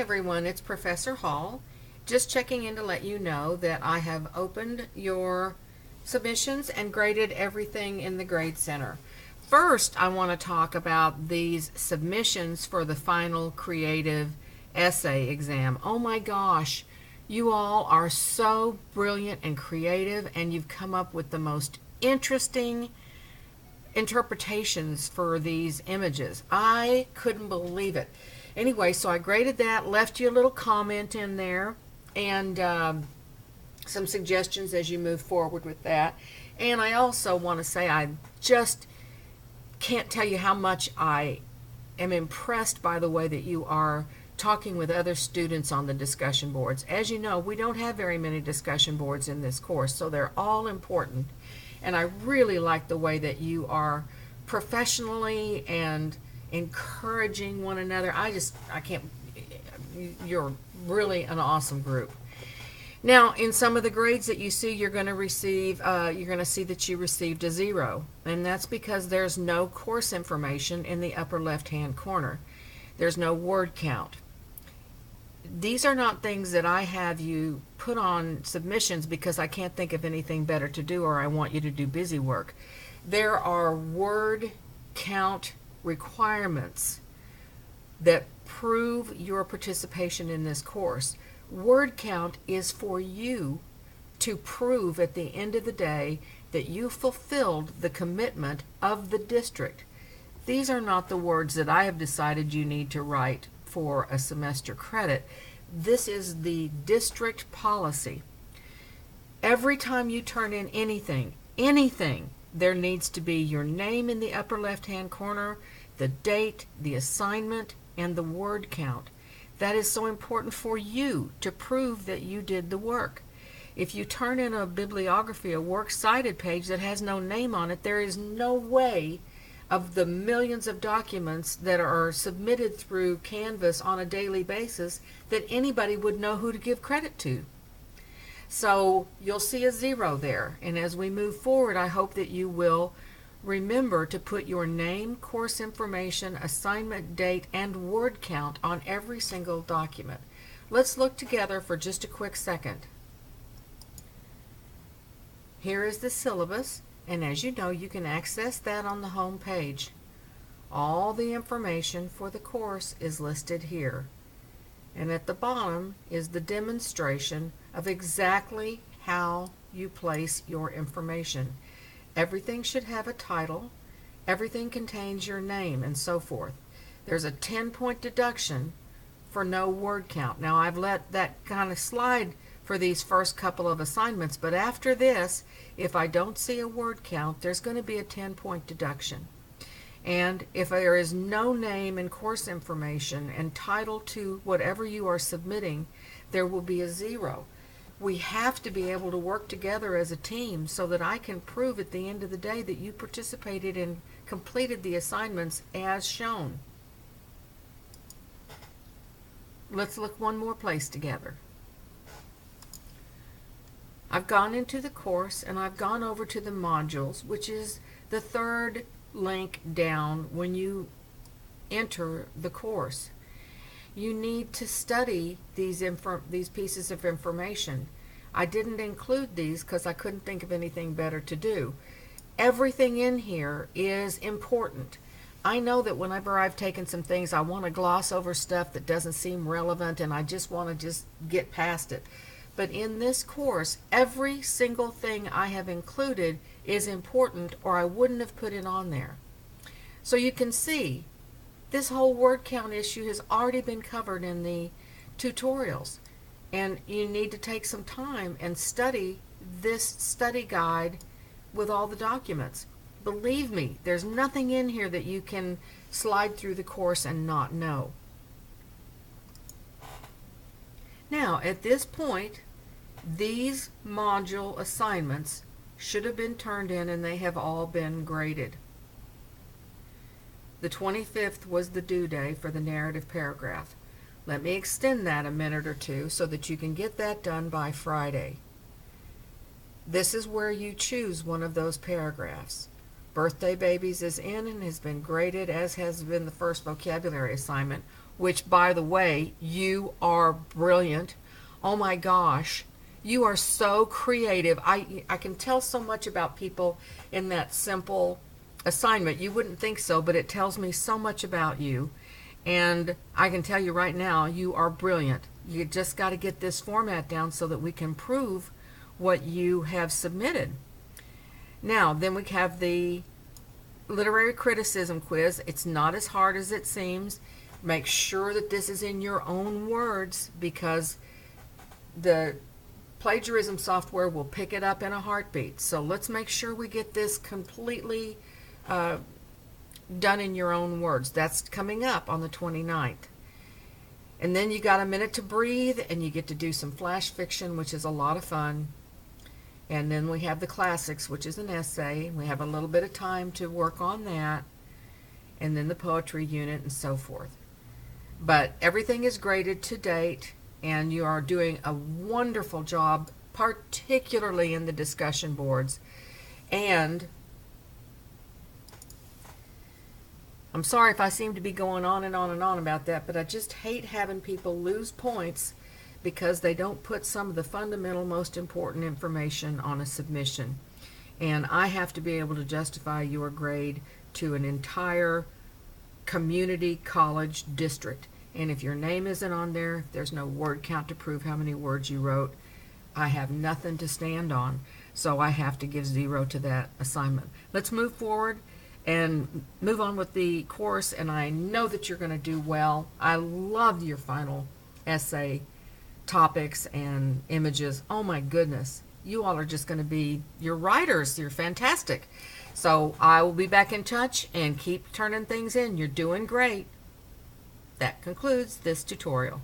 everyone, it's Professor Hall. Just checking in to let you know that I have opened your submissions and graded everything in the Grade Center. First, I want to talk about these submissions for the final creative essay exam. Oh my gosh, you all are so brilliant and creative, and you've come up with the most interesting interpretations for these images. I couldn't believe it. Anyway, so I graded that, left you a little comment in there, and some suggestions as you move forward with that. And I also want to say I just can't tell you how much I am impressed by the way that you are talking with other students on the discussion boards. As you know, we don't have very many discussion boards in this course, so they're all important. And I really like the way that you are professionally and encouraging one another. You're really an awesome group. Now, in some of the grades that you see, you're going to receive, you're going to see that you received a 0, and that's because there's no course information in the upper left-hand corner. There's no word count. These are not things that I have you put on submissions because I can't think of anything better to do or I want you to do busy work. There are word count requirements that prove your participation in this course. Word count is for you to prove at the end of the day that you fulfilled the commitment of the district. These are not the words that I have decided you need to write for a semester credit. This is the district policy. Every time you turn in anything, there needs to be your name in the upper left-hand corner, the date, the assignment, and the word count. That is so important for you to prove that you did the work. If you turn in a bibliography, a works cited page that has no name on it, there is no way of the millions of documents that are submitted through Canvas on a daily basis that anybody would know who to give credit to. So you'll see a 0 there, and as we move forward, I hope that you will remember to put your name, course information, assignment date, and word count on every single document. Let's look together for just a quick second. Here is the syllabus, and as you know, you can access that on the home page. All the information for the course is listed here. And at the bottom is the demonstration of exactly how you place your information. Everything should have a title, everything contains your name, and so forth. There's a 10-point deduction for no word count. Now, I've let that kind of slide for these first couple of assignments, but after this, if I don't see a word count, there's going to be a 10-point deduction. And if there is no name and course information and title to whatever you are submitting, there will be a 0. We have to be able to work together as a team so that I can prove at the end of the day that you participated and completed the assignments as shown. Let's look one more place together. I've gone into the course and I've gone over to the modules, which is the third link down when you enter the course. You need to study these pieces of information. I didn't include these because I couldn't think of anything better to do. Everything in here is important. I know that whenever I've taken some things, I want to gloss over stuff that doesn't seem relevant and I just want to get past it. But in this course, every single thing I have included is important or I wouldn't have put it on there. So you can see this whole word count issue has already been covered in the tutorials, and you need to take some time and study this study guide with all the documents. Believe me, there's nothing in here that you can slide through the course and not know. Now, at this point, these module assignments should have been turned in and they have all been graded. The 25th was the due day for the narrative paragraph. Let me extend that a minute or two so that you can get that done by Friday. This is where you choose one of those paragraphs. Birthday Babies is in and has been graded, as has been the first vocabulary assignment. which, by the way, you are brilliant. Oh my gosh, you are so creative. I can tell so much about people in that simple assignment. You wouldn't think so, but it tells me so much about you. And I can tell you right now, you are brilliant. You just got to get this format down so that we can prove what you have submitted. Now, then we have the literary criticism quiz. It's not as hard as it seems. Make sure that this is in your own words, because the plagiarism software will pick it up in a heartbeat. So let's make sure we get this completely done in your own words. That's coming up on the 29th. And then you got a minute to breathe, and you get to do some flash fiction, which is a lot of fun. And then we have the classics, which is an essay. We have a little bit of time to work on that. And then the poetry unit and so forth. But everything is graded to date, and you are doing a wonderful job, particularly in the discussion boards. And I'm sorry if I seem to be going on and on and on about that, but I just hate having people lose points because they don't put some of the fundamental, most important information on a submission. And I have to be able to justify your grade to an entire community college district. And if your name isn't on there, if there's no word count to prove how many words you wrote, I have nothing to stand on. So I have to give 0 to that assignment. Let's move forward and move on with the course, and I know that you're going to do well. I love your final essay topics and images. Oh my goodness, you all are just going to be, you're writers. You're fantastic. So I will be back in touch, and keep turning things in. You're doing great. That concludes this tutorial.